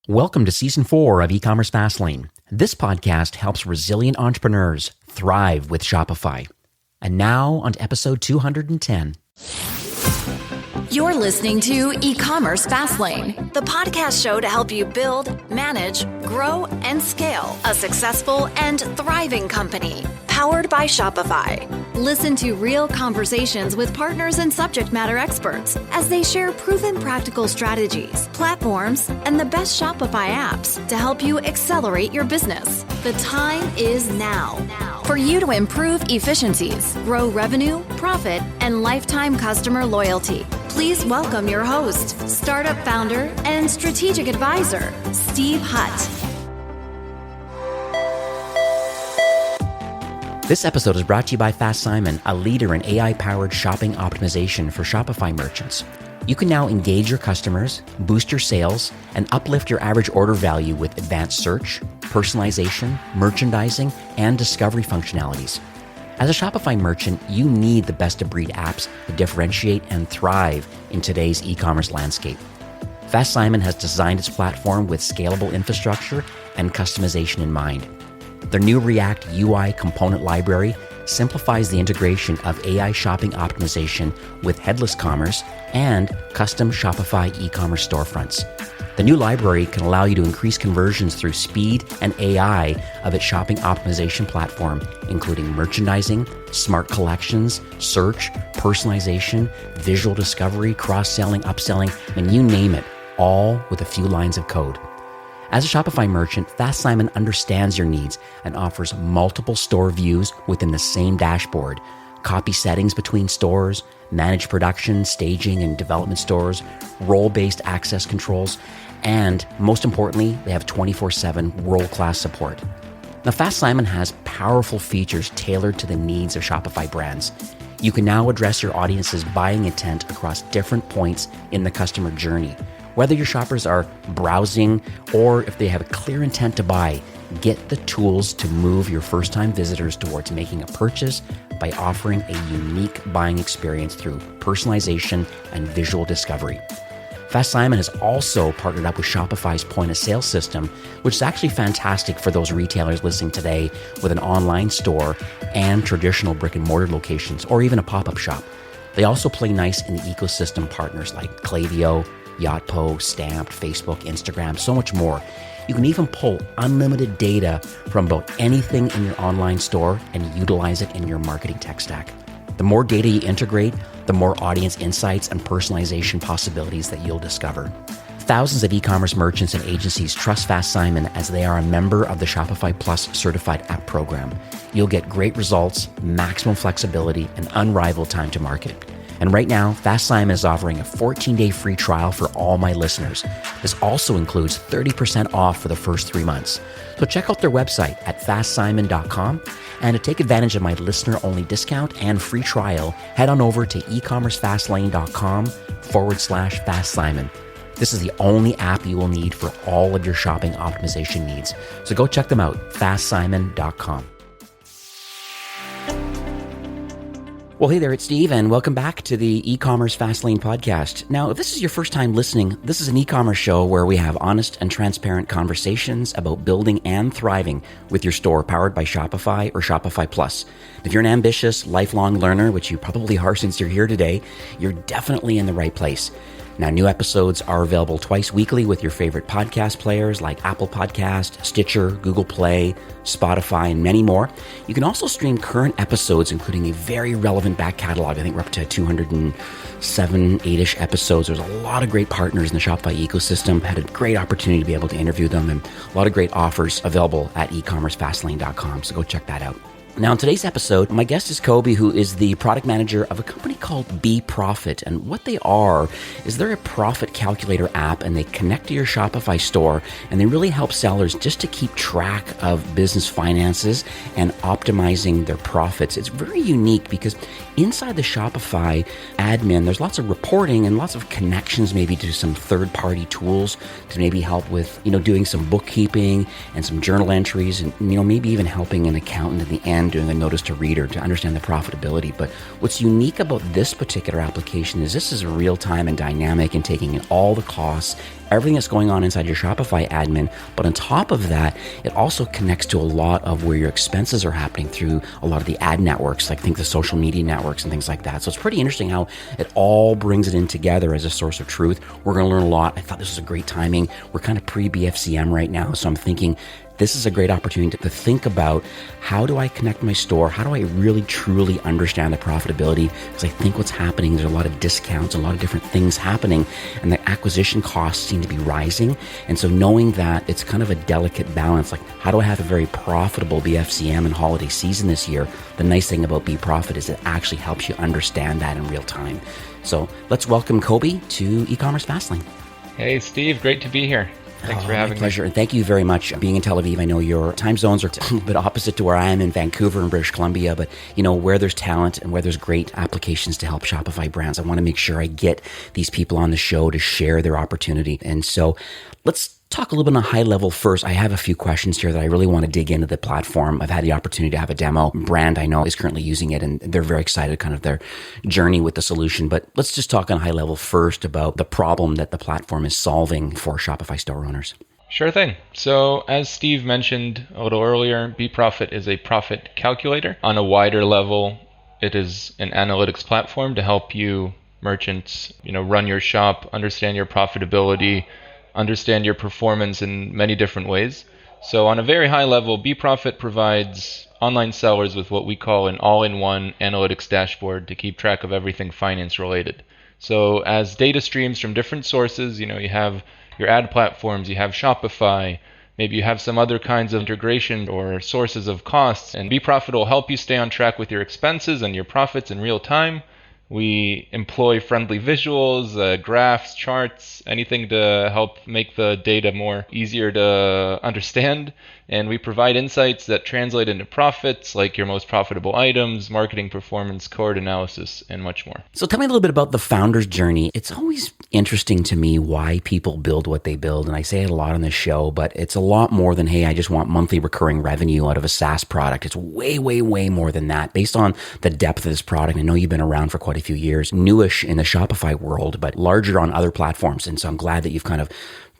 Welcome to Season 4 of E-commerce Fastlane. This podcast helps resilient entrepreneurs thrive with Shopify. And now on to episode 210. You're listening to E-commerce Fastlane, the podcast show to help you build, manage, grow, and scale a successful and thriving company, powered by Shopify. Listen to real conversations with partners and subject matter experts as they share proven practical strategies, platforms, and the best Shopify apps to help you accelerate your business. The time is now for you to improve efficiencies, grow revenue, profit, and lifetime customer loyalty. Please welcome your host, startup founder and strategic advisor, Steve Hutt. This episode is brought to you by Fast Simon, a leader in AI-powered shopping optimization for Shopify merchants. You can now engage your customers, boost your sales, and uplift your average order value with advanced search, personalization, merchandising, and discovery functionalities. As a Shopify merchant, you need the best-of-breed apps to differentiate and thrive in today's e-commerce landscape. Fast Simon has designed its platform with scalable infrastructure and customization in mind. Their new React UI component library simplifies the integration of AI shopping optimization with headless commerce and custom Shopify e-commerce storefronts. The new library can allow you to increase conversions through speed and AI of its shopping optimization platform, including merchandising, smart collections, search, personalization, visual discovery, cross-selling, upselling, and you name it, all with a few lines of code. As a Shopify merchant, Fast Simon understands your needs and offers multiple store views within the same dashboard, copy settings between stores, manage production, staging, and development stores, role-based access controls, and most importantly, they have 24/7 world-class support. Now, Fast Simon has powerful features tailored to the needs of Shopify brands. You can now address your audience's buying intent across different points in the customer journey. Whether your shoppers are browsing or if they have a clear intent to buy, get the tools to move your first-time visitors towards making a purchase by offering a unique buying experience through personalization and visual discovery. Fast Simon has also partnered up with Shopify's point-of-sale system, which is actually fantastic for those retailers listening today with an online store and traditional brick-and-mortar locations, or even a pop-up shop. They also play nice in the ecosystem partners like Klaviyo, Yotpo, Stamped, Facebook, Instagram, so much more. You can even pull unlimited data from about anything in your online store and utilize it in your marketing tech stack. The more data you integrate, the more audience insights and personalization possibilities that you'll discover. Thousands of e-commerce merchants and agencies trust Fast Simon as they are a member of the Shopify Plus certified app program. You'll get great results, maximum flexibility, and unrivaled time to market. And right now, Fast Simon is offering a 14-day free trial for all my listeners. This also includes 30% off for the first 3 months. So check out their website at fastsimon.com. And to take advantage of my listener-only discount and free trial, head on over to ecommercefastlane.com/Fast Simon. This is the only app you will need for all of your shopping optimization needs. So go check them out, fastsimon.com. Well, hey there, it's Steve, and welcome back to the E-commerce Fastlane podcast. Now, if this is your first time listening, this is an e-commerce show where we have honest and transparent conversations about building and thriving with your store powered by Shopify or Shopify Plus. If you're an ambitious, lifelong learner, which you probably are since you're here today, you're definitely in the right place. Now, new episodes are available twice weekly with your favorite podcast players like Apple Podcast, Stitcher, Google Play, Spotify, and many more. You can also stream current episodes, including a very relevant back catalog. I think we're up to 207, 8-ish episodes. There's a lot of great partners in the Shopify ecosystem. Had a great opportunity to be able to interview them, and a lot of great offers available at ecommercefastlane.com. So go check that out. Now, in today's episode, my guest is Kobe, who is the product manager of a company called BeProfit. And what they are is they're a profit calculator app, and they connect to your Shopify store, and they really help sellers just to keep track of business finances and optimizing their profits. It's very unique because inside the Shopify admin, there's lots of reporting and lots of connections maybe to some third-party tools to maybe help with, doing some bookkeeping and some journal entries and, maybe even helping an accountant at the end doing a notice to reader to understand the profitability. But what's unique about this particular application is this is real time and dynamic and taking in all the costs everything that's going on inside your Shopify admin. But on top of that, it also connects to a lot of where your expenses are happening through a lot of the ad networks, like think the social media networks and things like that. So it's pretty interesting how it all brings it in together as a source of truth. We're going to learn a lot. I thought this was a great timing. We're kind of pre-BFCM right now. So I'm thinking this is a great opportunity to think about, how do I connect my store? How do I really truly understand the profitability? Because I think what's happening, there's a lot of discounts, a lot of different things happening, and the acquisition costs seem to be rising. And so knowing that, it's kind of a delicate balance. Like, how do I have a very profitable BFCM and holiday season this year? The nice thing about BeProfit is it actually helps you understand that in real time. So let's welcome Kobe to E-commerce Fastlane. Hey, Steve, great to be here. Thanks for having me. My pleasure. And thank you very much. Being in Tel Aviv, I know your time zones are a bit opposite to where I am in Vancouver in British Columbia, but where there's talent and where there's great applications to help Shopify brands, I want to make sure I get these people on the show to share their opportunity. And so let's talk a little bit on a high level first. I have a few questions here that I really want to dig into the platform. I've had the opportunity to have a demo. Brand I know is currently using it, and they're very excited kind of their journey with the solution. But let's just talk on a high level first about the problem that the platform is solving for Shopify store owners. Sure thing. So as Steve mentioned a little earlier, BeProfit is a profit calculator. On a wider level, it is an analytics platform to help you merchants, run your shop, understand your profitability, understand your performance in many different ways. So on a very high level, BeProfit provides online sellers with what we call an all-in-one analytics dashboard to keep track of everything finance related. So as data streams from different sources, you have your ad platforms, you have Shopify, maybe you have some other kinds of integration or sources of costs, and BeProfit will help you stay on track with your expenses and your profits in real time. We employ friendly visuals, graphs, charts, anything to help make the data more easier to understand. And we provide insights that translate into profits, like your most profitable items, marketing performance, cohort analysis, and much more. So tell me a little bit about the founder's journey. It's always interesting to me why people build what they build. And I say it a lot on this show, but it's a lot more than, hey, I just want monthly recurring revenue out of a SaaS product. It's way, way, way more than that. Based on the depth of this product, I know you've been around for quite a few years, newish in the Shopify world, but larger on other platforms. And so I'm glad that you've kind of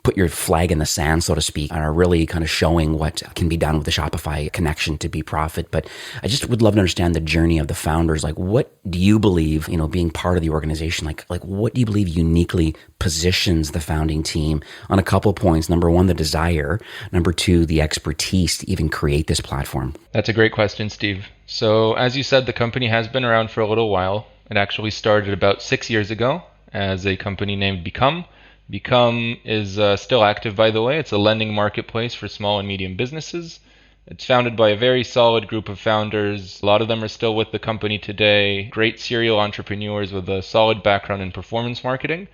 put your flag in the sand, so to speak, and are really kind of showing what can be done with the Shopify connection to BeProfit. But I just would love to understand the journey of the founders. Like, what do you believe, being part of the organization, like what do you believe uniquely positions the founding team on a couple of points? Number one, the desire. Number two, the expertise to even create this platform. That's a great question, Steve. So as you said, the company has been around for a little while. It actually started about 6 years ago as a company named Become. Become is still active, by the way. It's a lending marketplace for small and medium businesses. It's founded by a very solid group of founders. A lot of them are still with the company today. Great serial entrepreneurs with a solid background in performance marketing.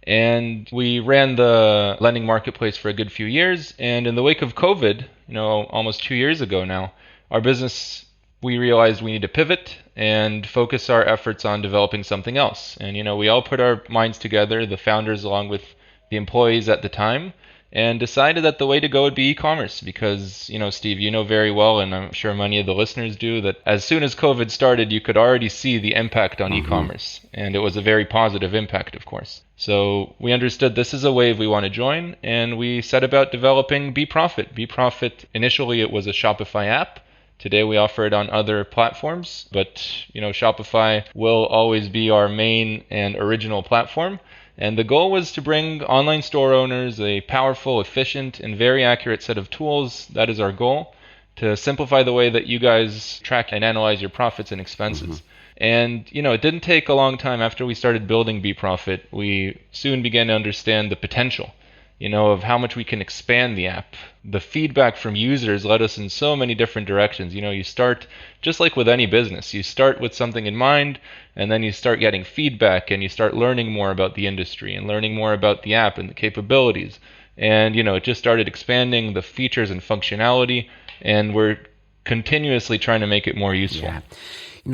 And we ran the lending marketplace for a good few years. And in the wake of COVID, almost 2 years ago now, our business, we realized we need to pivot and focus our efforts on developing something else. And, we all put our minds together, the founders along with the employees at the time, and decided that the way to go would be e-commerce because, Steve, you know very well, and I'm sure many of the listeners do, that as soon as COVID started, you could already see the impact on e-commerce. And it was a very positive impact, of course. So we understood this is a wave we want to join, and we set about developing BeProfit. BeProfit, initially it was a Shopify app. Today we offer it on other platforms, but Shopify will always be our main and original platform. And the goal was to bring online store owners a powerful, efficient, and very accurate set of tools. That is our goal, to simplify the way that you guys track and analyze your profits and expenses. And, it didn't take a long time after we started building BeProfit. We soon began to understand the potential, of how much we can expand the app. The feedback from users led us in so many different directions. You start, just like with any business, you start with something in mind, and then you start getting feedback, and you start learning more about the industry and learning more about the app and the capabilities. And, it just started expanding the features and functionality, and we're continuously trying to make it more useful. Yeah.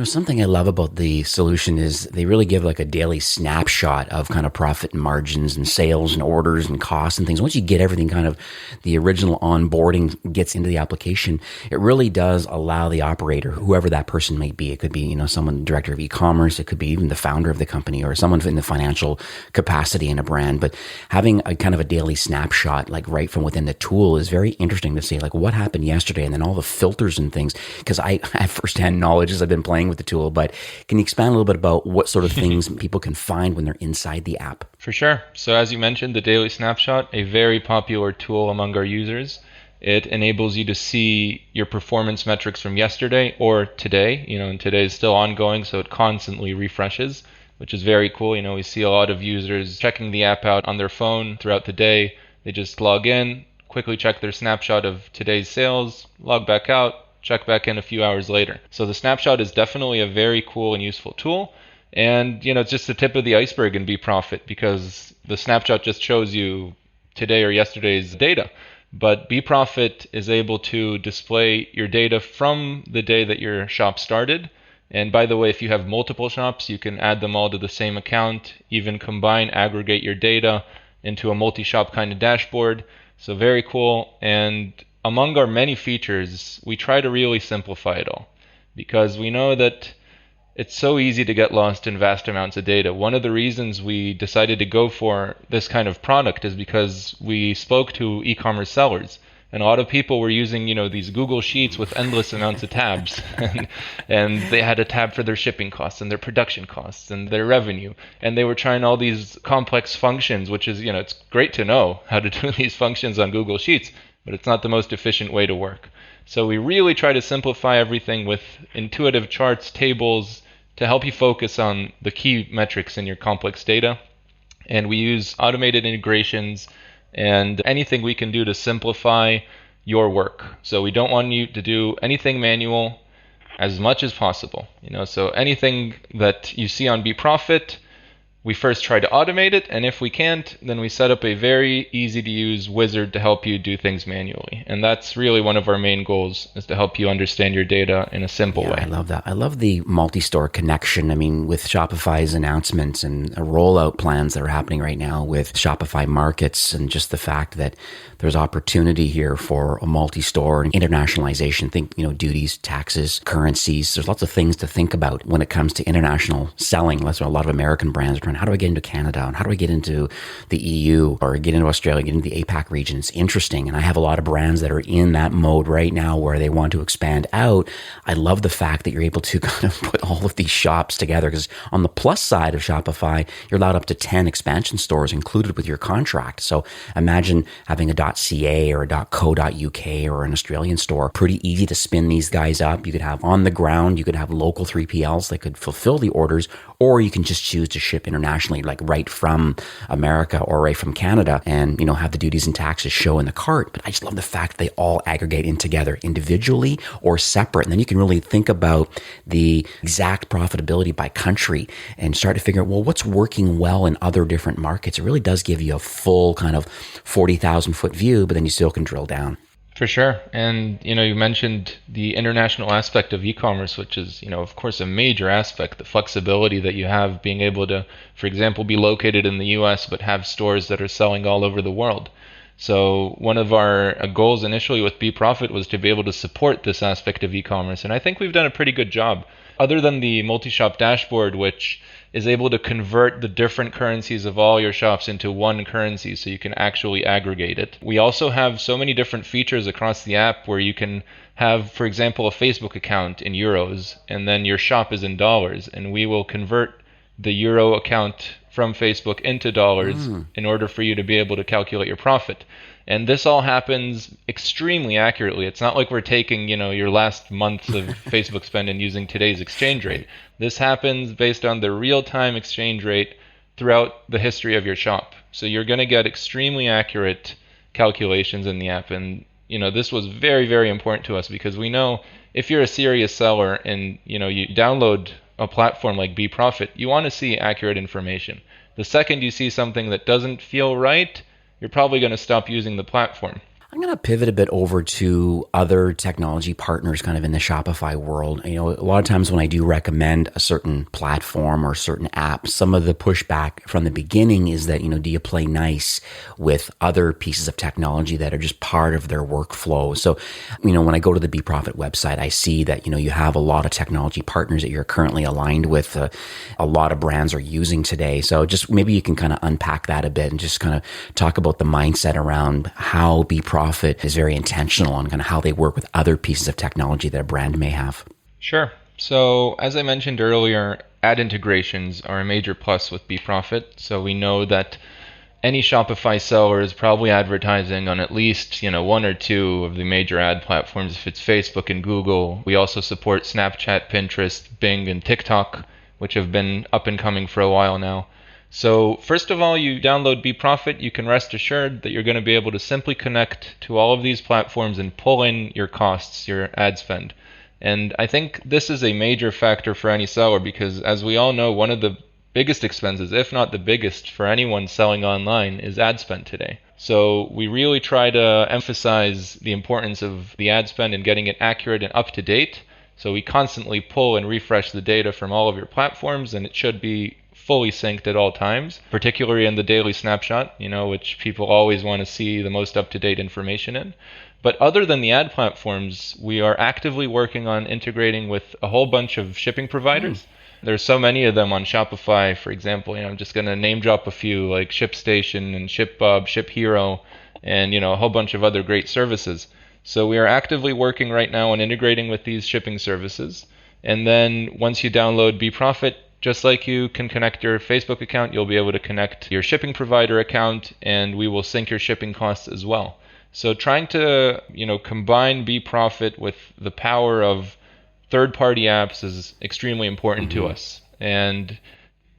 Something I love about the solution is they really give like a daily snapshot of kind of profit and margins and sales and orders and costs and things. Once you get everything kind of the original onboarding gets into the application, it really does allow the operator, whoever that person may be, it could be, someone director of e-commerce, it could be even the founder of the company or someone in the financial capacity in a brand. But having a kind of a daily snapshot, like right from within the tool is very interesting to see, like what happened yesterday and then all the filters and things. Because I have firsthand knowledge as I've been playing with the tool, but can you expand a little bit about what sort of things people can find when they're inside the app? For sure. So as you mentioned, the daily snapshot, a very popular tool among our users. It enables you to see your performance metrics from yesterday or today, and today is still ongoing, so it constantly refreshes, which is very cool. We see a lot of users checking the app out on their phone throughout the day. They just log in, quickly check their snapshot of today's sales, log back out, check back in a few hours later. So the snapshot is definitely a very cool and useful tool. And, it's just the tip of the iceberg in BeProfit because the snapshot just shows you today or yesterday's data. But BeProfit is able to display your data from the day that your shop started. And by the way, if you have multiple shops, you can add them all to the same account, even combine, aggregate your data into a multi-shop kind of dashboard. So very cool. And among our many features, we try to really simplify it all because we know that it's so easy to get lost in vast amounts of data. One of the reasons we decided to go for this kind of product is because we spoke to e-commerce sellers. And a lot of people were using, these Google Sheets with endless amounts of tabs. and they had a tab for their shipping costs and their production costs and their revenue. And they were trying all these complex functions, which is, it's great to know how to do these functions on Google Sheets, but it's not the most efficient way to work. So we really try to simplify everything with intuitive charts, tables, to help you focus on the key metrics in your complex data. And we use automated integrations and anything we can do to simplify your work. So we don't want you to do anything manual as much as possible. So anything that you see on BeProfit, we first try to automate it, and if we can't, then we set up a very easy to use wizard to help you do things manually. And that's really one of our main goals, is to help you understand your data in a simple way. I love that. I love the multi-store connection. I mean, with Shopify's announcements and rollout plans that are happening right now with Shopify markets, and just the fact that there's opportunity here for a multi-store and internationalization. Think, duties, taxes, currencies. There's lots of things to think about when it comes to international selling. That's what a lot of American brands are trying. How do I get into Canada? And how do I get into the EU or get into Australia, get into the APAC region? It's interesting. And I have a lot of brands that are in that mode right now where they want to expand out. I love the fact that you're able to kind of put all of these shops together, because on the plus side of Shopify, you're allowed up to 10 expansion stores included with your contract. So imagine having a .ca or a .co.uk or an Australian store. Pretty easy to spin these guys up. You could have on the ground, you could have local 3PLs that could fulfill the orders, or you can just choose to ship internationally, like right from America or right from Canada, and have the duties and taxes show in the cart. But I just love the fact they all aggregate in together individually or separate. And then you can really think about the exact profitability by country and start to figure out, well, what's working well in other different markets. It really does give you a full kind of 40,000 foot view, but then you still can drill down. For sure. And, you mentioned the international aspect of e-commerce, which is, of course, a major aspect, the flexibility that you have being able to, for example, be located in the US, but have stores that are selling all over the world. So one of our goals initially with BeProfit was to be able to support this aspect of e-commerce. And I think we've done a pretty good job. Other than the multi-shop dashboard, which is able to convert the different currencies of all your shops into one currency so you can actually aggregate it. We also have so many different features across the app where you can have, for example, a Facebook account in euros, and then your shop is in dollars, and we will convert the euro account from Facebook into dollars in order for you to be able to calculate your profit. And this all happens extremely accurately. It's not like we're taking, your last month of Facebook spend and using today's exchange rate. This happens based on the real-time exchange rate throughout the history of your shop. So you're going to get extremely accurate calculations in the app. And, this was very, very important to us because we know if you're a serious seller and, you download a platform like BeProfit, you want to see accurate information. The second you see something that doesn't feel right, you're probably going to stop using the platform. I'm going to pivot a bit over to other technology partners kind of in the Shopify world. A lot of times when I do recommend a certain platform or certain app, some of the pushback from the beginning is that, do you play nice with other pieces of technology that are just part of their workflow? So, when I go to the BeProfit website, I see that, you have a lot of technology partners that you're currently aligned with, a lot of brands are using today. So just maybe you can kind of unpack that a bit and just kind of talk about the mindset around how BeProfit is very intentional on kind of how they work with other pieces of technology that a brand may have. Sure. So as I mentioned earlier, ad integrations are a major plus with BeProfit. So we know that any Shopify seller is probably advertising on at least, one or two of the major ad platforms. If it's Facebook and Google, we also support Snapchat, Pinterest, Bing, and TikTok, which have been up and coming for a while now. So first of all, you download BeProfit, you can rest assured that you're going to be able to simply connect to all of these platforms and pull in your costs, your ad spend. And I think this is a major factor for any seller because, as we all know, one of the biggest expenses, if not the biggest, for anyone selling online is ad spend today. So we really try to emphasize the importance of the ad spend and getting it accurate and up to date. So we constantly pull and refresh the data from all of your platforms, and it should be fully synced at all times, particularly in the daily snapshot, which people always want to see the most up-to-date information in. But other than the ad platforms, we are actively working on integrating with a whole bunch of shipping providers. There's so many of them on Shopify, for example. I'm just going to name drop a few like ShipStation and ShipBob, ShipHero, and a whole bunch of other great services. So we are actively working right now on integrating with these shipping services. And then once you download BeProfit, just like you can connect your Facebook account, you'll be able to connect your shipping provider account, and we will sync your shipping costs as well. So trying to, combine BeProfit with the power of third-party apps is extremely important to us. And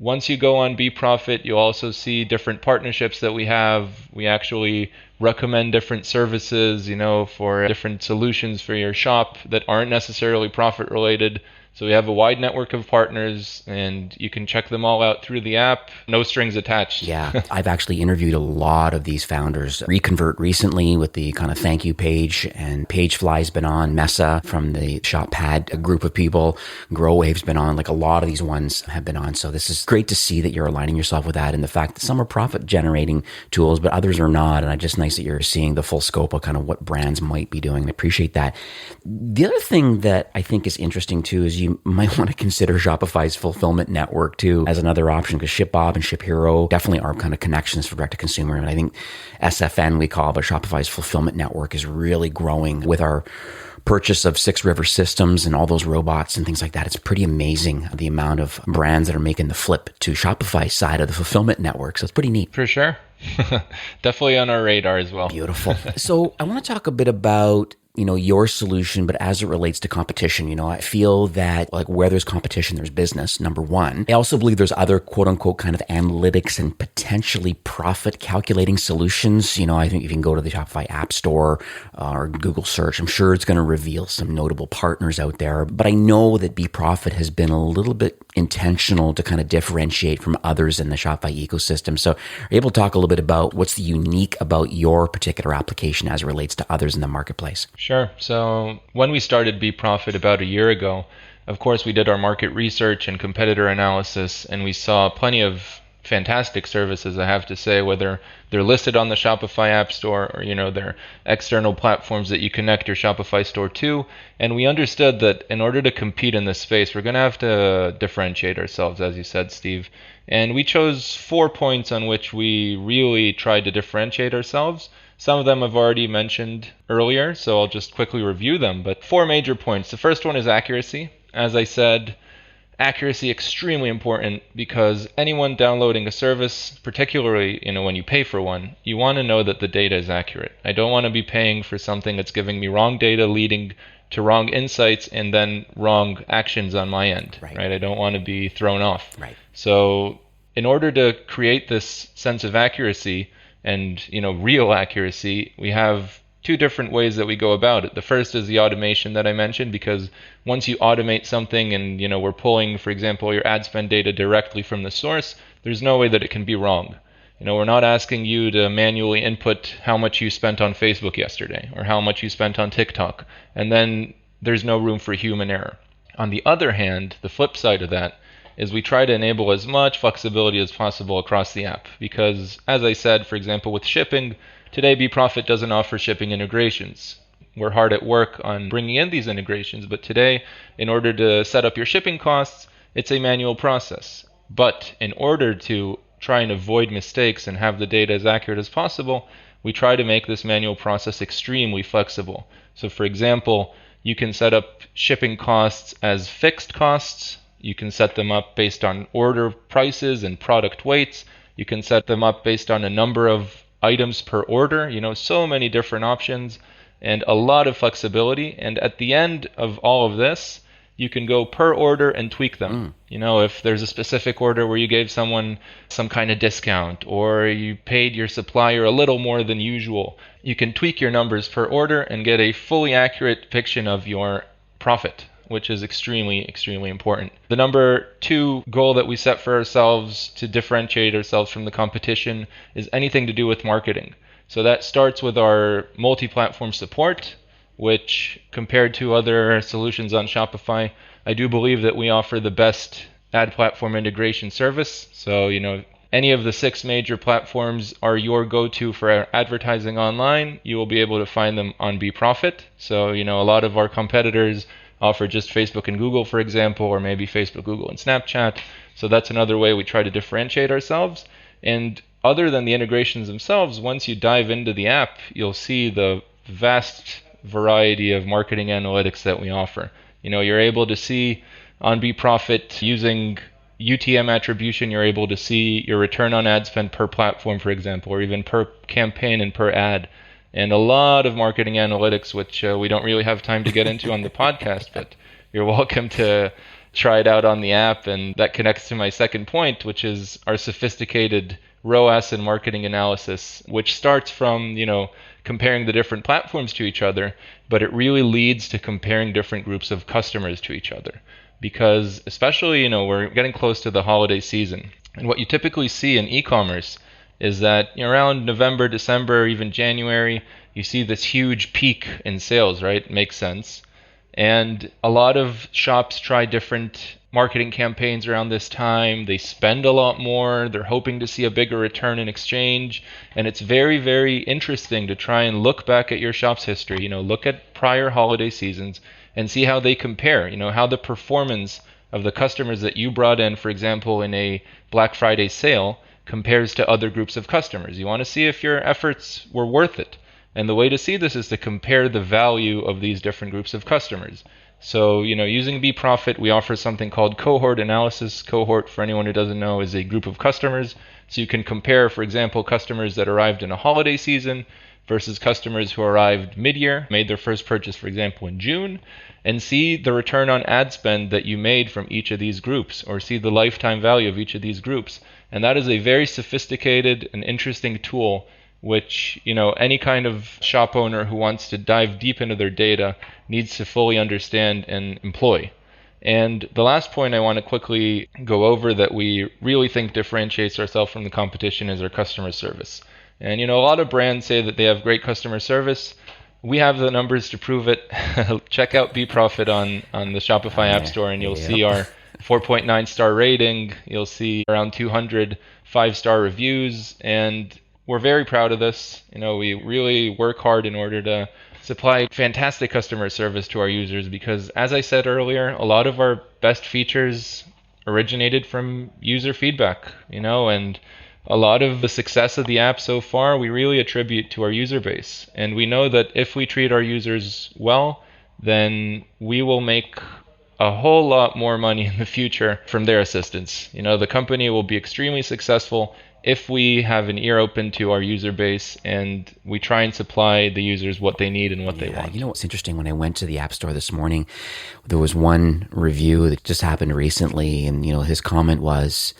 once you go on BeProfit, you'll also see different partnerships that we have. We actually recommend different services, for different solutions for your shop that aren't necessarily profit-related. So we have a wide network of partners, and you can check them all out through the app. No strings attached. Yeah, I've actually interviewed a lot of these founders. Reconvert recently with the kind of thank you page, and Pagefly's been on, Mesa from the ShopPad, a group of people, GrowWave's been on, like a lot of these ones have been on. So this is great to see that you're aligning yourself with that, and the fact that some are profit generating tools, but others are not. And it's just nice that you're seeing the full scope of kind of what brands might be doing. I appreciate that. The other thing that I think is interesting too is you might want to consider Shopify's fulfillment network too as another option, because ShipBob and ShipHero definitely are kind of connections for direct to consumer. And I think SFN, we call it, but Shopify's fulfillment network is really growing with our purchase of 6 River Systems and all those robots and things like that. It's pretty amazing the amount of brands that are making the flip to Shopify's side of the fulfillment network. So it's pretty neat. For sure. Definitely on our radar as well. Beautiful. So I want to talk a bit about your solution, but as it relates to competition, I feel that like where there's competition, there's business, number one. I also believe there's other quote unquote kind of analytics and potentially profit calculating solutions. I think if you can go to the Shopify App Store or Google search, I'm sure it's going to reveal some notable partners out there. But I know that BeProfit has been a little bit intentional to kind of differentiate from others in the Shopify ecosystem. So are you able to talk a little bit about what's the unique about your particular application as it relates to others in the marketplace? Sure. So when we started BeProfit about a year ago, of course, we did our market research and competitor analysis, and we saw plenty of fantastic services, I have to say, whether they're listed on the Shopify App Store or, they're external platforms that you connect your Shopify store to. And we understood that in order to compete in this space, we're going to have to differentiate ourselves, as you said, Steve. And we chose 4 points on which we really tried to differentiate ourselves. Some of them I've already mentioned earlier, so I'll just quickly review them. But 4 major points. The first one is accuracy. As I said, accuracy extremely important because anyone downloading a service, particularly when you pay for one, you want to know that the data is accurate. I don't want to be paying for something that's giving me wrong data, leading to wrong insights, and then wrong actions on my end. Right? I don't want to be thrown off. Right. So in order to create this sense of accuracy and real accuracy, we have 2 different ways that we go about it. The first is the automation that I mentioned, because once you automate something and we're pulling, for example, your ad spend data directly from the source, there's no way that it can be wrong. We're not asking you to manually input how much you spent on Facebook yesterday or how much you spent on TikTok, and then there's no room for human error. On the other hand, the flip side of that is we try to enable as much flexibility as possible across the app because, as I said, for example, with shipping, today BeProfit doesn't offer shipping integrations. We're hard at work on bringing in these integrations, but today, in order to set up your shipping costs, it's a manual process. But in order to try and avoid mistakes and have the data as accurate as possible, we try to make this manual process extremely flexible. So for example, you can set up shipping costs as fixed costs. You can set them up based on order prices and product weights. You can set them up based on a number of items per order, so many different options and a lot of flexibility. And at the end of all of this, you can go per order and tweak them. If there's a specific order where you gave someone some kind of discount or you paid your supplier a little more than usual, you can tweak your numbers per order and get a fully accurate depiction of your profit, which is extremely, extremely important. The number 2 goal that we set for ourselves to differentiate ourselves from the competition is anything to do with marketing. So that starts with our multi-platform support, which compared to other solutions on Shopify, I do believe that we offer the best ad platform integration service. So, any of the 6 major platforms are your go-to for advertising online. You will be able to find them on BeProfit. So, a lot of our competitors offer just Facebook and Google, for example, or maybe Facebook, Google, and Snapchat. So that's another way we try to differentiate ourselves. And other than the integrations themselves, once you dive into the app, you'll see the vast variety of marketing analytics that we offer. You're able to see on BeProfit using UTM attribution, you're able to see your return on ad spend per platform, for example, or even per campaign and per ad. And a lot of marketing analytics, which we don't really have time to get into on the podcast, but you're welcome to try it out on the app. And that connects to my second point, which is our sophisticated ROAS and marketing analysis, which starts from, comparing the different platforms to each other, but it really leads to comparing different groups of customers to each other. Because especially, we're getting close to the holiday season. And what you typically see in e-commerce is that around November, December, even January, you see this huge peak in sales, right? Makes sense. And a lot of shops try different marketing campaigns around this time. They spend a lot more. They're hoping to see a bigger return in exchange. And it's very, very interesting to try and look back at your shop's history, look at prior holiday seasons and see how they compare, how the performance of the customers that you brought in, for example, in a Black Friday sale compares to other groups of customers. You want to see if your efforts were worth it. And the way to see this is to compare the value of these different groups of customers. So, using BeProfit, we offer something called cohort analysis. Cohort, for anyone who doesn't know, is a group of customers. So you can compare, for example, customers that arrived in a holiday season versus customers who arrived mid-year, made their first purchase, for example, in June, and see the return on ad spend that you made from each of these groups, or see the lifetime value of each of these groups. And that is a very sophisticated and interesting tool which, any kind of shop owner who wants to dive deep into their data needs to fully understand and employ. And the last point I want to quickly go over that we really think differentiates ourselves from the competition is our customer service. And, a lot of brands say that they have great customer service. We have the numbers to prove it. Check out BeProfit on the Shopify App Store and you'll see our 4.9 star rating. You'll see around 200 5-star reviews, and we're very proud of this. We really work hard in order to supply fantastic customer service to our users because, as I said earlier, a lot of our best features originated from user feedback, and a lot of the success of the app so far we really attribute to our user base. And we know that if we treat our users well, then we will make a whole lot more money in the future from their assistance. The company will be extremely successful if we have an ear open to our user base and we try and supply the users what they need and what they want. What's interesting, when I went to the App Store this morning, there was one review that just happened recently, and his comment was,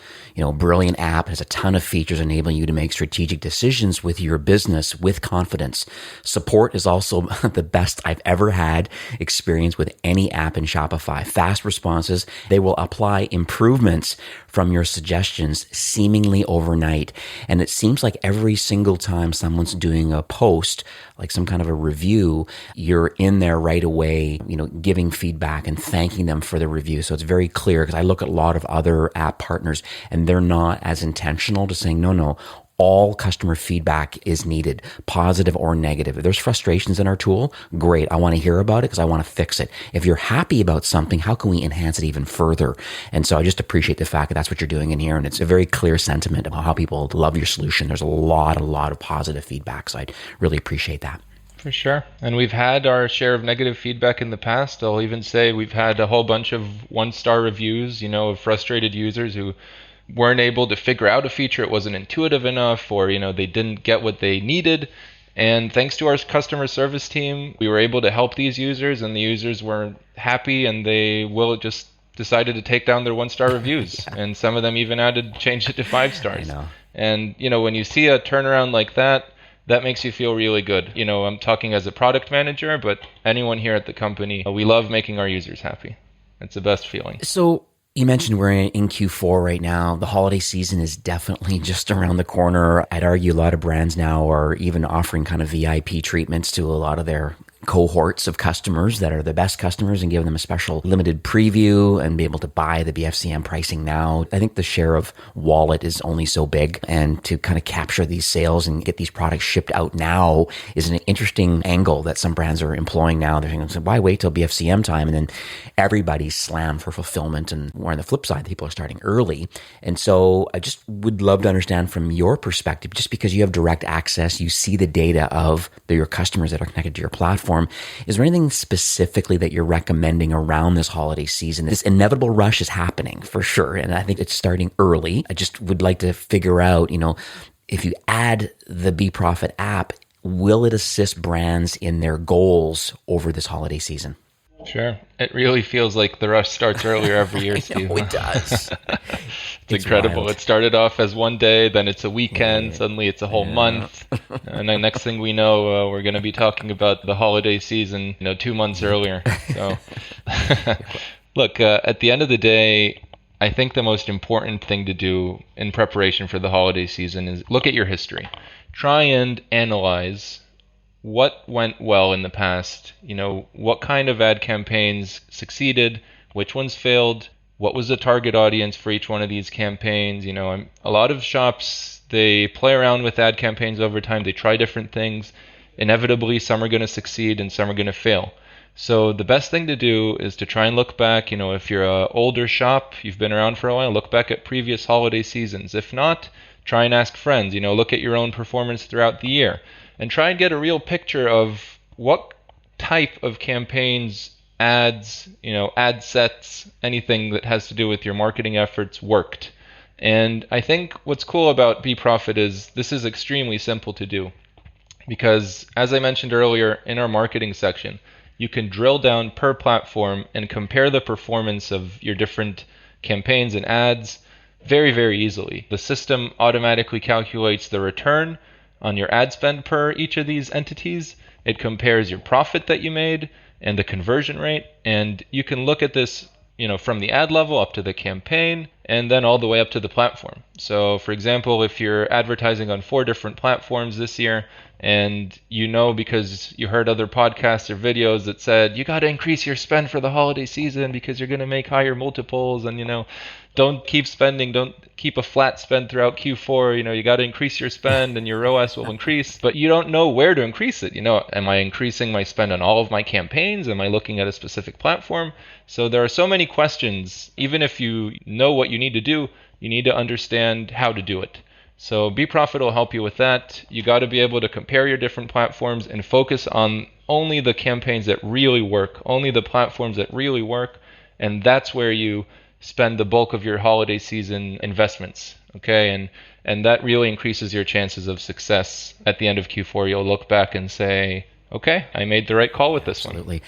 brilliant app, has a ton of features enabling you to make strategic decisions with your business with confidence. Support is also the best I've ever had experience with any app in Shopify. Fast responses. They will apply improvements from your suggestions seemingly overnight. night. And it seems like every single time someone's doing a post, like some kind of a review, you're in there right away, giving feedback and thanking them for the review. So it's very clear, because I look at a lot of other app partners and they're not as intentional to saying, no, all customer feedback is needed, positive or negative. If there's frustrations in our tool, great. I want to hear about it because I want to fix it. If you're happy about something, how can we enhance it even further? And so I just appreciate the fact that that's what you're doing in here. And it's a very clear sentiment of how people love your solution. There's a lot of positive feedback. So I really appreciate that. For sure. And we've had our share of negative feedback in the past. I'll even say we've had a whole bunch of 1-star reviews, of frustrated users who weren't able to figure out a feature. It wasn't intuitive enough, or, they didn't get what they needed. And thanks to our customer service team, we were able to help these users, and the users were happy, and they just decided to take down their 1-star reviews. Yeah. And some of them even changed it to 5 stars. I know. And, when you see a turnaround like that, that makes you feel really good. I'm talking as a product manager, but anyone here at the company, we love making our users happy. It's the best feeling. So you mentioned we're in Q4 right now. The holiday season is definitely just around the corner. I'd argue a lot of brands now are even offering kind of VIP treatments to a lot of their cohorts of customers that are the best customers, and give them a special limited preview and be able to buy the BFCM pricing now. I think the share of wallet is only so big, and to kind of capture these sales and get these products shipped out now is an interesting angle that some brands are employing now. They're saying, why wait till BFCM time? And then everybody's slammed for fulfillment, and we're on the flip side, people are starting early. And so I just would love to understand from your perspective, just because you have direct access, you see the data of your customers that are connected to your platform. Is there anything specifically that you're recommending around this holiday season? This inevitable rush is happening for sure, and I think it's starting early. I just would like to figure out, if you add the BeProfit app, will it assist brands in their goals over this holiday season? Sure. It really feels like the rush starts earlier every year, Steve. It does. It's incredible. Wild. It started off as one day, then it's a weekend, suddenly it's a whole month. And the next thing we know, we're going to be talking about the holiday season, 2 months earlier. So, look, at the end of the day, I think the most important thing to do in preparation for the holiday season is look at your history. Try and analyze what went well in the past, what kind of ad campaigns succeeded, which ones failed, what was the target audience for each one of these campaigns. A lot of shops, they play around with ad campaigns over time. They try different things. Inevitably, some are going to succeed and some are going to fail. So the best thing to do is to try and look back, if you're an older shop, you've been around for a while, look back at previous holiday seasons. If not, try and ask friends, look at your own performance throughout the year. And try and get a real picture of what type of campaigns, ads, ad sets, anything that has to do with your marketing efforts worked. And I think what's cool about BeProfit is this is extremely simple to do. Because as I mentioned earlier in our marketing section, you can drill down per platform and compare the performance of your different campaigns and ads very, very easily. The system automatically calculates the return on your ad spend per each of these entities. It compares your profit that you made and the conversion rate. And you can look at this, from the ad level up to the campaign and then all the way up to the platform. So for example, if you're advertising on 4 different platforms this year, and because you heard other podcasts or videos that said, you got to increase your spend for the holiday season because you're going to make higher multiples, and don't keep spending, don't keep a flat spend throughout Q4, you got to increase your spend and your ROAS will increase, but you don't know where to increase it. Am I increasing my spend on all of my campaigns? Am I looking at a specific platform? So there are so many questions. Even if you know what you need to do, you need to understand how to do it. So BeProfit will help you with that. You got to be able to compare your different platforms and focus on only the campaigns that really work, only the platforms that really work, and that's where you spend the bulk of your holiday season investments, okay? And that really increases your chances of success. At the end of Q4, you'll look back and say, okay, I made the right call with this one. Absolutely.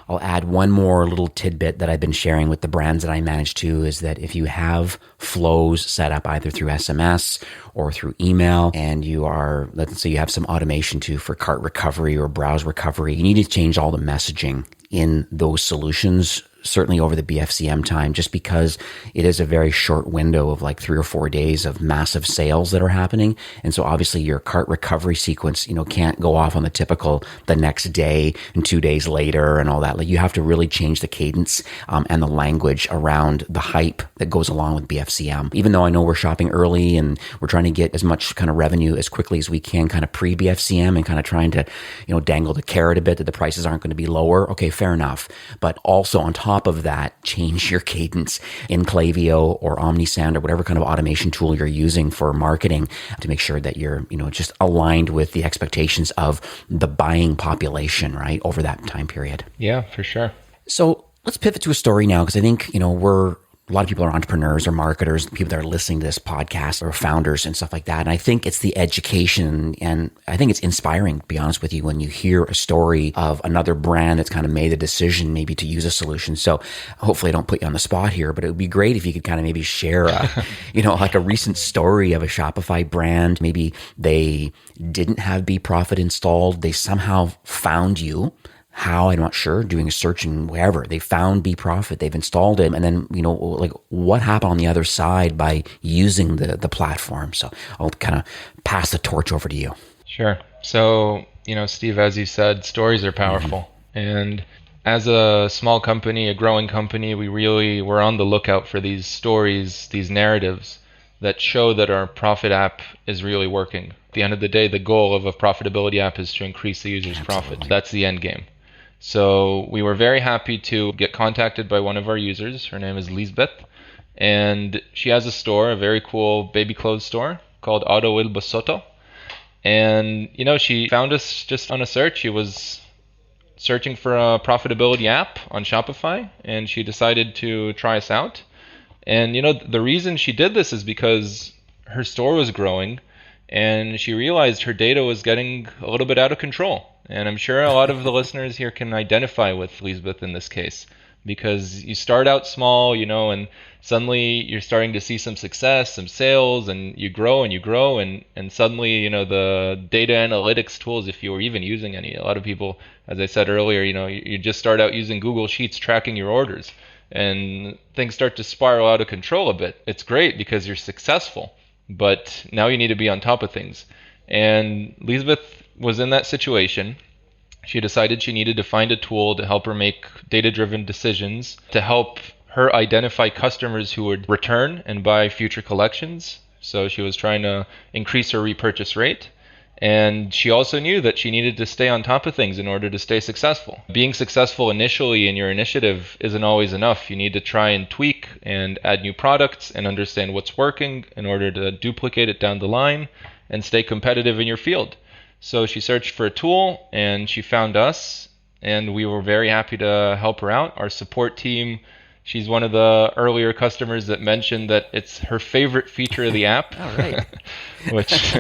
I'll add one more little tidbit that I've been sharing with the brands that I manage too, is that if you have flows set up either through SMS or through email, and let's say you have some automation too for cart recovery or browse recovery, you need to change all the messaging in those solutions certainly over the BFCM time, just because it is a very short window of like 3 or 4 days of massive sales that are happening. And so obviously your cart recovery sequence, can't go off on the typical the next day and 2 days later and all that. Like you have to really change the cadence and the language around the hype that goes along with BFCM. Even though I know we're shopping early and we're trying to get as much kind of revenue as quickly as we can kind of pre-BFCM and kind of trying to, dangle the carrot a bit that the prices aren't going to be lower. Okay, fair enough. But also on top of that, change your cadence in Klaviyo or Omnisend or whatever kind of automation tool you're using for marketing to make sure that you're, just aligned with the expectations of the buying population, right, over that time period. Yeah, for sure. So let's pivot to a story now, because I think, a lot of people are entrepreneurs or marketers, people that are listening to this podcast or founders and stuff like that. And I think it's the education, and I think it's inspiring, to be honest with you, when you hear a story of another brand that's kind of made a decision maybe to use a solution. So hopefully I don't put you on the spot here, but it would be great if you could kind of maybe share like a recent story of a Shopify brand. Maybe they didn't have BeProfit installed. They somehow found you. How, I'm not sure, doing a search and wherever. They found BeProfit, they've installed it, and then, what happened on the other side by using the platform. So I'll kind of pass the torch over to you. Sure. So, Steve, as you said, stories are powerful. And as a small company, a growing company, we really were on the lookout for these stories, these narratives that show that our profit app is really working. At the end of the day, the goal of a profitability app is to increase the user's profit. That's the end game. So we were very happy to get contacted by one of our users. Her name is Lisbeth, and she has a store, a very cool baby clothes store called Auto Il Basotto. And, she found us just on a search. She was searching for a profitability app on Shopify, and she decided to try us out. And, the reason she did this is because her store was growing, and she realized her data was getting a little bit out of control. And I'm sure a lot of the listeners here can identify with Lisbeth in this case, because you start out small, and suddenly you're starting to see some success, some sales, and you grow, and suddenly, the data analytics tools, if you were even using any, a lot of people, as I said earlier, you just start out using Google Sheets tracking your orders, and things start to spiral out of control a bit. It's great because you're successful, but now you need to be on top of things. And Lisbeth was in that situation. She decided she needed to find a tool to help her make data-driven decisions, to help her identify customers who would return and buy future collections. So she was trying to increase her repurchase rate. And she also knew that she needed to stay on top of things in order to stay successful. Being successful initially in your initiative isn't always enough. You need to try and tweak and add new products and understand what's working in order to duplicate it down the line and stay competitive in your field. So she searched for a tool and she found us, and we were very happy to help her out. Our support team, she's one of the earlier customers that mentioned that it's her favorite feature of the app. All right. Which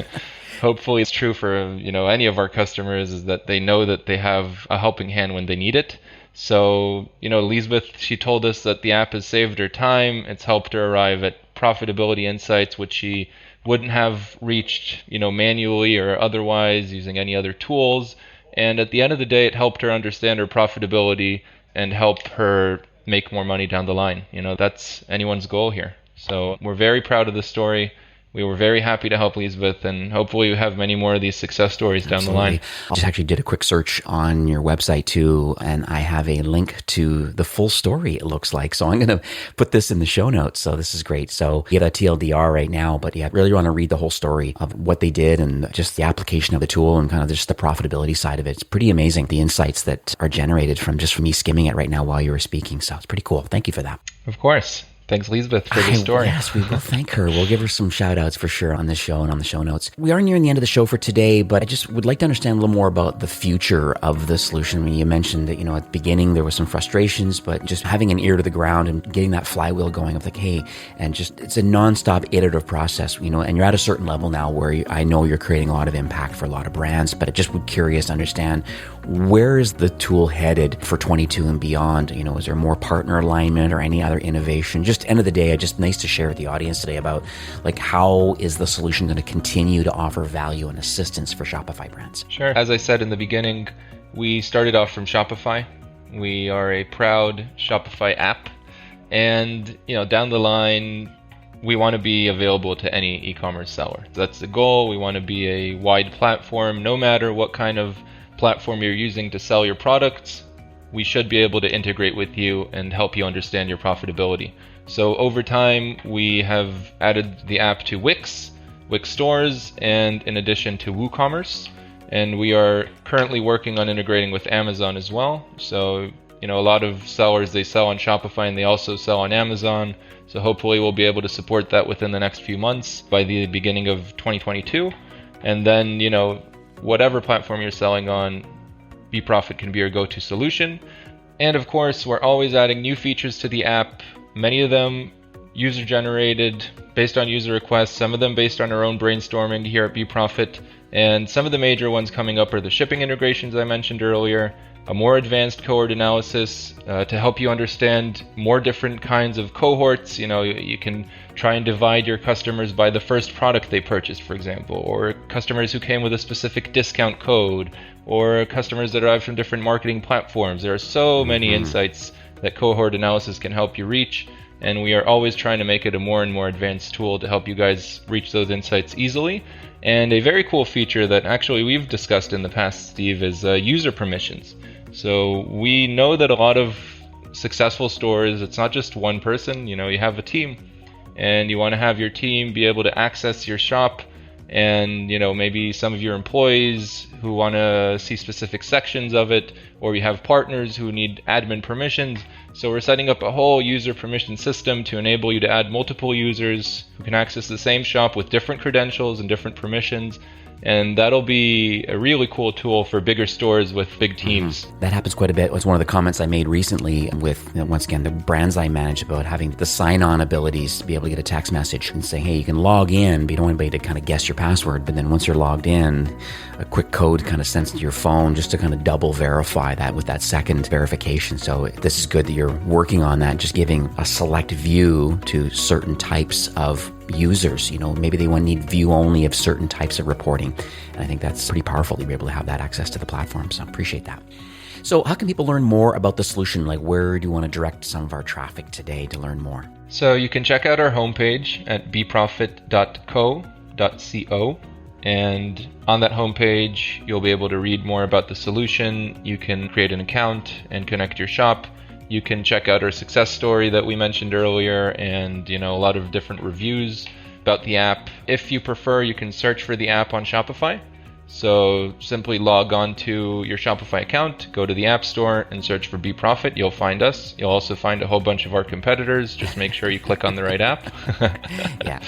hopefully is true for any of our customers, is that they know that they have a helping hand when they need it. So, Lisbeth, she told us that the app has saved her time. It's helped her arrive at profitability insights, which she wouldn't have reached, manually or otherwise using any other tools. And at the end of the day, it helped her understand her profitability and help her make more money down the line. That's anyone's goal here. So we're very proud of the story. We were very happy to help Lisbeth, and hopefully we have many more of these success stories down the line. I just actually did a quick search on your website too, and I have a link to the full story, it looks like. So I'm going to put this in the show notes. So this is great. So you have a TLDR right now, but yeah, really want to read the whole story of what they did and just the application of the tool and kind of just the profitability side of it. It's pretty amazing, the insights that are generated from me skimming it right now while you were speaking. So it's pretty cool. Thank you for that. Of course. Thanks, Lisbeth, for the story. Yes, we will thank her. We'll give her some shout outs for sure on this show and on the show notes. We are nearing the end of the show for today, but I just would like to understand a little more about the future of the solution. I mean, you mentioned that, at the beginning there was some frustrations, but just having an ear to the ground and getting that flywheel going of like, hey, and just it's a nonstop iterative process, and you're at a certain level now where I know you're creating a lot of impact for a lot of brands, but I just would curious to understand, where is the tool headed for 22 and beyond? Is there more partner alignment or any other innovation? Just end of the day, just nice to share with the audience today about like how is the solution going to continue to offer value and assistance for Shopify brands? Sure. As I said in the beginning, we started off from Shopify. We are a proud Shopify app. And, down the line, we want to be available to any e-commerce seller. That's the goal. We want to be a wide platform. No matter what kind of platform you're using to sell your products, we should be able to integrate with you and help you understand your profitability. So over time, we have added the app to Wix stores, and in addition to WooCommerce. And we are currently working on integrating with Amazon as well. So, a lot of sellers, they sell on Shopify and they also sell on Amazon. So hopefully we'll be able to support that within the next few months by the beginning of 2022. And then, whatever platform you're selling on, BeProfit can be your go-to solution. And of course, we're always adding new features to the app, many of them user-generated, based on user requests, some of them based on our own brainstorming here at BeProfit. And some of the major ones coming up are the shipping integrations I mentioned earlier, a more advanced cohort analysis to help you understand more different kinds of cohorts. You can try and divide your customers by the first product they purchased, for example, or customers who came with a specific discount code, or customers that arrived from different marketing platforms. There are so many insights that cohort analysis can help you reach, and we are always trying to make it a more and more advanced tool to help you guys reach those insights easily. And a very cool feature that actually we've discussed in the past, Steve, is user permissions. So we know that a lot of successful stores, it's not just one person, you have a team, and you want to have your team be able to access your shop, and maybe some of your employees who want to see specific sections of it, or you have partners who need admin permissions. So we're setting up a whole user permission system to enable you to add multiple users who can access the same shop with different credentials and different permissions. And that'll be a really cool tool for bigger stores with big teams. That happens quite a bit. It was one of the comments I made recently with, once again, the brands I manage, about having the sign-on abilities to be able to get a text message and say, hey, you can log in, but you don't want anybody to kind of guess your password. But then once you're logged in, a quick code kind of sent to your phone just to kind of double verify that with that second verification. So this is good that you're working on that, just giving a select view to certain types of users. Maybe they need view only of certain types of reporting. And I think that's pretty powerful to be able to have that access to the platform. So I appreciate that. So how can people learn more about the solution? Like, where do you want to direct some of our traffic today to learn more? So you can check out our homepage at beprofit.co.co. And on that homepage, you'll be able to read more about the solution. You can create an account and connect your shop. You can check out our success story that we mentioned earlier, and a lot of different reviews about the app. If you prefer, you can search for the app on Shopify. So simply log on to your Shopify account, go to the App Store and search for BeProfit. You'll find us. You'll also find a whole bunch of our competitors. Just make sure you click on the right app. Yeah.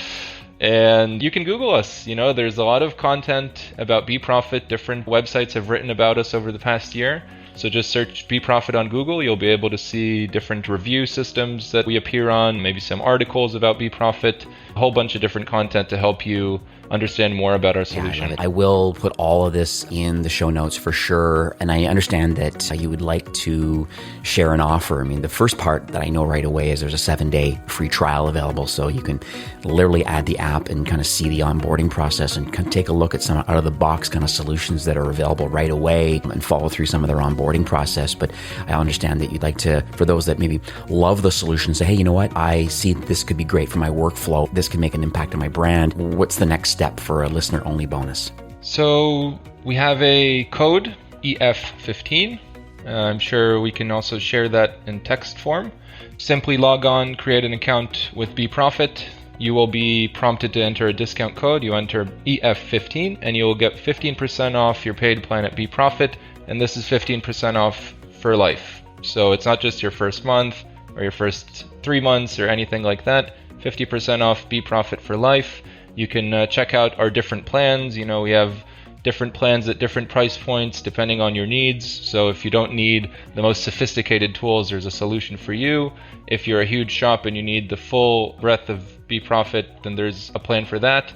And you can Google us. There's a lot of content about BeProfit. Different websites have written about us over the past year. So just search BeProfit on Google. You'll be able to see different review systems that we appear on, maybe some articles about BeProfit, a whole bunch of different content to help you understand more about our solution. Yeah, I will put all of this in the show notes for sure. And I understand that you would like to share an offer. I mean, the first part that I know right away is there's a 7-day free trial available. So you can literally add the app and kind of see the onboarding process and kind of take a look at some out of the box kind of solutions that are available right away and follow through some of their onboarding process. But I understand that you'd like to, for those that maybe love the solution, say, hey, you know what? I see this could be great for my workflow. This could make an impact on my brand. What's the next step for a listener-only bonus? So we have a code, EF15. I'm sure we can also share that in text form. Simply log on, create an account with BeProfit. You will be prompted to enter a discount code. You enter EF15 and you will get 15% off your paid plan at BeProfit. And this is 15% off for life. So it's not just your first month or your first 3 months or anything like that. 50% off BeProfit for life. You can check out our different plans. We have different plans at different price points depending on your needs. So if you don't need the most sophisticated tools, there's a solution for you. If you're a huge shop and you need the full breadth of BeProfit, then there's a plan for that.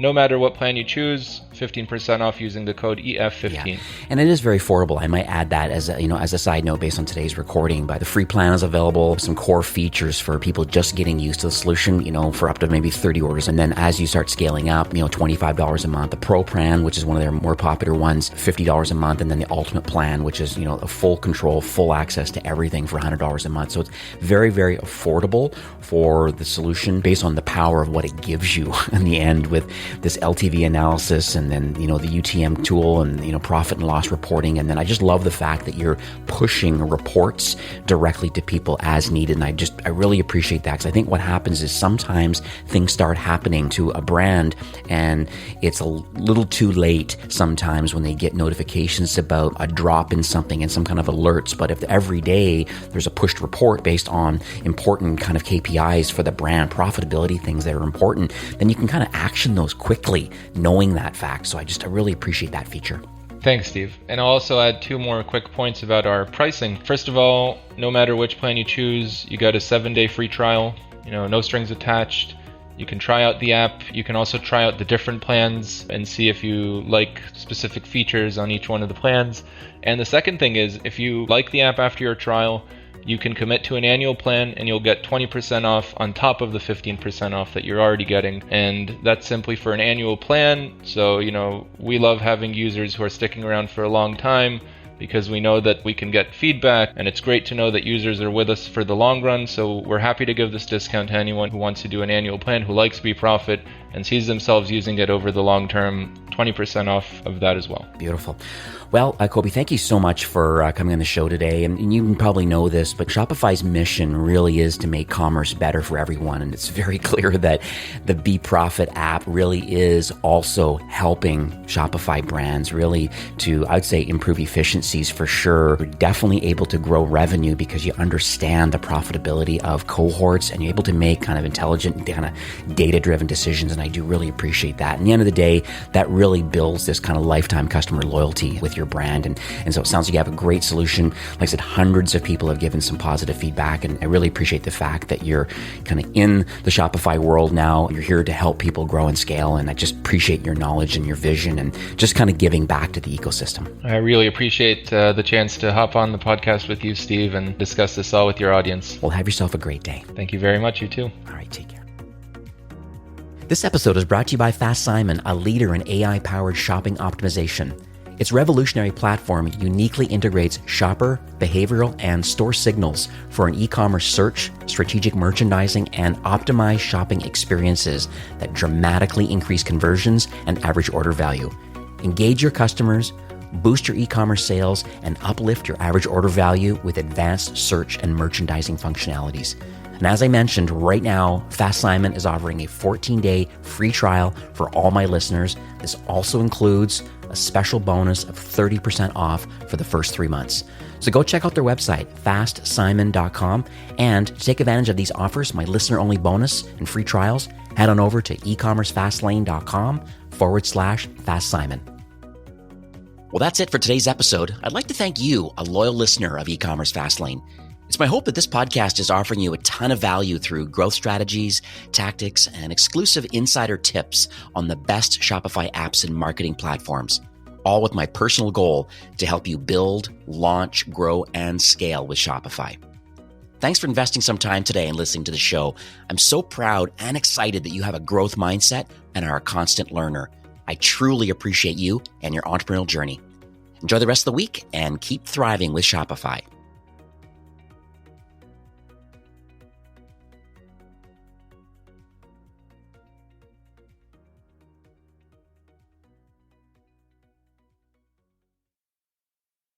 no matter what plan you choose, 15% off using the code EF15. Yeah. And it is very affordable. I might add that as a side note based on today's recording. But the free plan is available, some core features for people just getting used to the solution, for up to maybe 30 orders. And then as you start scaling up, $25 a month. The Pro plan, which is one of their more popular ones, $50 a month. And then the Ultimate plan, which is, a full control, full access to everything for $100 a month. So it's very, very affordable for the solution based on the power of what it gives you in the end with this LTV analysis and then, the UTM tool and, profit and loss reporting. And then I just love the fact that you're pushing reports directly to people as needed. And I really appreciate that, because I think what happens is sometimes things start happening to a brand and it's a little too late sometimes when they get notifications about a drop in something and some kind of alerts. But if every day there's a pushed report based on important kind of KPIs for the brand, profitability things that are important, then you can kind of action those quickly knowing that fact. So I really appreciate that feature. Thanks, Steve. And I'll also add 2 more quick points about our pricing. First of all, no matter which plan you choose, you got a 7-day free trial, no strings attached. You can try out the app. You can also try out the different plans and see if you like specific features on each one of the plans. And the second thing is, if you like the app after your trial, you can commit to an annual plan and you'll get 20% off on top of the 15% off that you're already getting. And that's simply for an annual plan. So, we love having users who are sticking around for a long time, because we know that we can get feedback, and it's great to know that users are with us for the long run. So we're happy to give this discount to anyone who wants to do an annual plan, who likes BeProfit and sees themselves using it over the long term. 20% off of that as well. Beautiful. Well, Kobe, thank you so much for coming on the show today. And you probably know this, but Shopify's mission really is to make commerce better for everyone. And it's very clear that the BeProfit app really is also helping Shopify brands really to, I'd say, improve efficiencies for sure. You're definitely able to grow revenue because you understand the profitability of cohorts and you're able to make kind of intelligent, kind of data-driven decisions. And I do really appreciate that. At the end of the day, that really builds this kind of lifetime customer loyalty with your brand. And so it sounds like you have a great solution. Like I said, hundreds of people have given some positive feedback. And I really appreciate the fact that you're kind of in the Shopify world now. You're here to help people grow and scale. And I just appreciate your knowledge and your vision and just kind of giving back to the ecosystem. I really appreciate the chance to hop on the podcast with you, Steve, and discuss this all with your audience. Well, have yourself a great day. Thank you very much. You too. All right, take care. This episode is brought to you by Fast Simon, a leader in AI-powered shopping optimization. Its revolutionary platform uniquely integrates shopper, behavioral, and store signals for an e-commerce search, strategic merchandising, and optimized shopping experiences that dramatically increase conversions and average order value. Engage your customers, boost your e-commerce sales, and uplift your average order value with advanced search and merchandising functionalities. And as I mentioned, right now, Fast Simon is offering a 14-day free trial for all my listeners. This also includes a special bonus of 30% off for the first 3 months. So go check out their website, fastsimon.com, and to take advantage of these offers, my listener-only bonus and free trials, head on over to ecommercefastlane.com/FastSimon. Well, that's it for today's episode. I'd like to thank you, a loyal listener of E-commerce Fastlane. It's my hope that this podcast is offering you a ton of value through growth strategies, tactics, and exclusive insider tips on the best Shopify apps and marketing platforms, all with my personal goal to help you build, launch, grow, and scale with Shopify. Thanks for investing some time today and listening to the show. I'm so proud and excited that you have a growth mindset and are a constant learner. I truly appreciate you and your entrepreneurial journey. Enjoy the rest of the week and keep thriving with Shopify.